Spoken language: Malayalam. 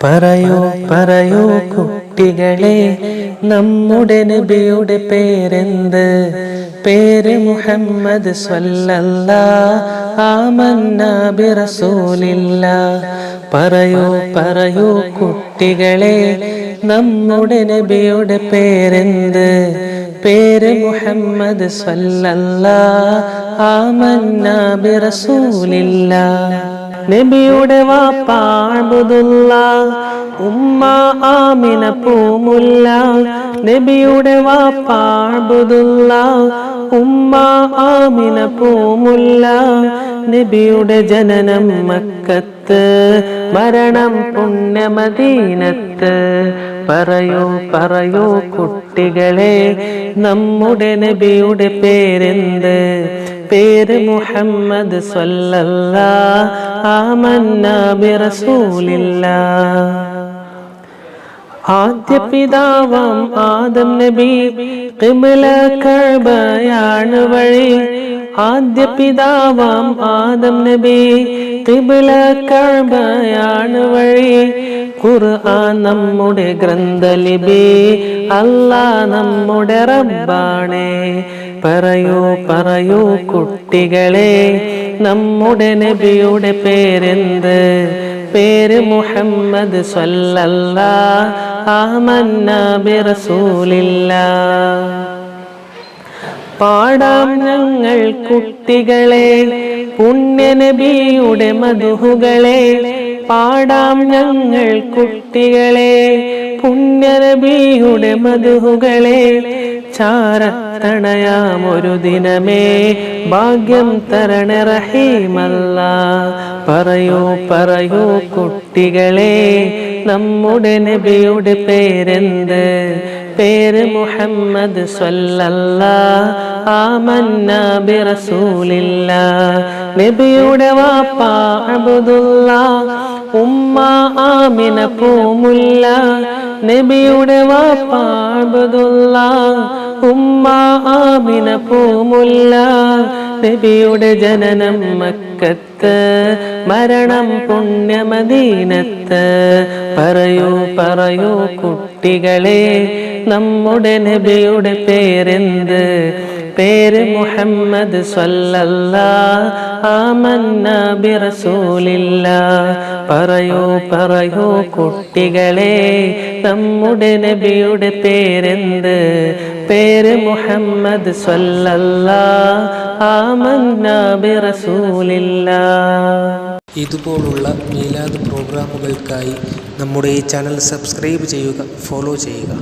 പറയൂ പറയൂ കുട്ടികളെ, നമ്മുടെ നബിയുടെ പേരെന്ത്? പേര് മുഹമ്മദ് സ്വല്ലല്ലാഹ് ആമന്നാ ബിറസൂലില്ലാഹ്. പറയൂ പറയൂ കുട്ടികളെ, നമ്മുടെ നബിയുടെ പേരെന്ത്? പേര് മുഹമ്മദ് സ്വല്ലല്ലാഹ് ആമന്നാ ബിറസൂലില്ലാഹ്. നബിയുടെ വാപ്പ അബ്ദുല്ലാഹ്, ഉമ്മ ആമിന പൂമുല്ല. നബിയുടെ വാപ്പ അബ്ദുല്ലാഹ്, ഉമ്മ ആമിന പൂമുല്ല. നബിയുടെ ജനനം മക്കത്ത്, മരണം പുണ്യ മദീനത്ത്. പറയൂ പറയൂ കുട്ടികളെ, നമ്മുടെ നബിയുടെ പേരെന്ത്? പേര് മുഹമ്മദ് സ്വല്ലല്ലാഹ് ആമന്നാ ബിറസൂലില്ലാഹ്. ആദ്യ പിതാവാം ആദം നബി, ഖിബ്ല കഅബയാണ് വഴി. ആദ്യ പിതാവാം ആദം നബി, ഖിബ്ല കഅബയാണ് വഴി. ഖുർആൻ നമ്മുടെ ഗ്രന്ഥലിപി, അല്ലാഹ് നമ്മുടെ റബ്ബാണേ. പറയൂ പറയൂ കുട്ടികളെ, നമ്മുടെ നബിയുടെ പേരെന്ത്? പേര് മുഹമ്മദ് സ്വല്ലല്ലാഹ് ആമന്നാ ബിറസൂലില്ലാഹ്. പാടാം ഞങ്ങൾ കുട്ടികളെ പുണ്യ നബിയുടെ മദ്ഹുകളെ. പാടാം ഞങ്ങൾ കുട്ടികളെ പുണ്യ നബിയുടെ മദ്ഹുകളെ. ചാരത്തണയാം ഒരു ദിനമേ ഭാഗ്യം തരണേ റഹീമല്ലാഹ്. പറയൂ പറയൂ കുട്ടികളെ, നമ്മുടെ നബിയുടെ പേരെന്ത്? പേര് മുഹമ്മദ് സ്വല്ലല്ലാഹ് ആമന്നാ ബിറസൂലില്ലാഹ്. നബിയുടെ വാപ്പ അബ്ദുല്ലാഹ്, ഉമ്മ ആമിന പൂമുല്ല. നബിയുടെ വാപ്പ അബ്ദുല്ലാഹ്, ഉമ്മ ആമിന പൂമുല്ല. നബിയുടെ ജനനം മക്കത്ത്, മരണം പുണ്യ മദീനത്ത്. പറയൂ പറയൂ കുട്ടികളെ, നമ്മുടെ നബിയുടെ പേരെന്ത്? പേര് മുഹമ്മദ് സ്വല്ലല്ലാഹ് ആമന്നാ ബിറസൂലില്ലാഹ്. പറയൂ പറയൂ കുട്ടികളെ, നമ്മുടെ നബിയുടെ പേരെന്ത്? പേര് മുഹമ്മദ് സ്വല്ലല്ലാഹ് ആമന്നാ ബിറസൂലില്ലാഹ്. ഇതുപോലുള്ള മീലാദ് പ്രോഗ്രാമുകൾക്കായി നമ്മുടെ ഈ ചാനൽ സബ്സ്ക്രൈബ് ചെയ്യുക, ഫോളോ ചെയ്യുക.